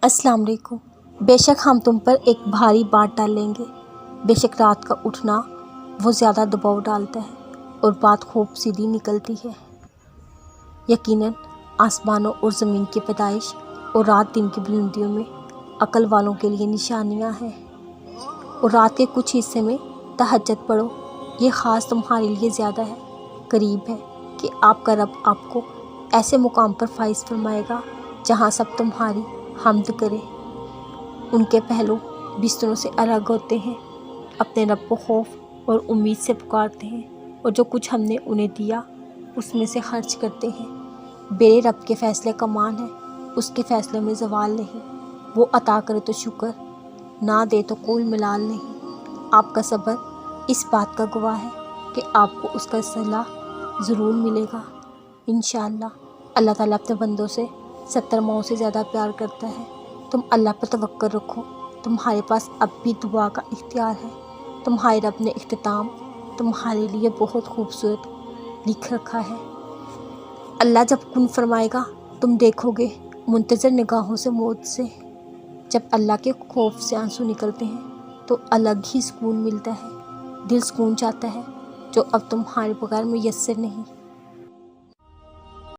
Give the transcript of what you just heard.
अस्सलाम वालेकुम। बेशक हम तुम पर एक भारी बात डाल लेंगे, बेशक रात का उठना वो ज़्यादा दबाव डालता है और बात खूब सीधी निकलती है। यकीनन आसमानों और ज़मीन की पैदाइश और रात दिन की बुलंदियों में अक्ल वालों के लिए निशानियां हैं। और रात के कुछ हिस्से में तहज्जुद पढ़ो, ये ख़ास तुम्हारे लिए ज़्यादा है, करीब है कि आपका रब आपको ऐसे मुकाम पर फाइज फरमाएगा जहाँ सब तुम्हारी हम्द करें। उनके पहलू बिस्तरों से अलग होते हैं, अपने रब को खौफ और उम्मीद से पुकारते हैं और जो कुछ हमने उन्हें दिया उसमें से खर्च करते हैं। मेरे रब के फ़ैसले कमान है, उसके फ़ैसलों में ज़वाल नहीं। वो अता करे तो शुक्र, ना दे तो कोई मिलाल नहीं। आपका सब्र इस बात का गवाह है कि आपको उसका सिला ज़रूर मिलेगा इंशाअल्लाह। अल्लाह ताला अपने बंदों से 70 माओं से ज़्यादा प्यार करता है। तुम अल्लाह पर तवक्कुल रखो, तुम्हारे पास अब भी दुआ का इख्तियार है। तुम्हारे रब ने इख्तिताम तुम्हारे लिए बहुत खूबसूरत लिख रखा है। अल्लाह जब कुन फरमाएगा तुम देखोगे मुंतज़र निगाहों से मौत से। जब अल्लाह के खौफ से आंसू निकलते हैं तो अलग ही सुकून मिलता है, दिल सुकून चाहता है जो अब तुम्हारे बगैर मुयस्सर नहीं।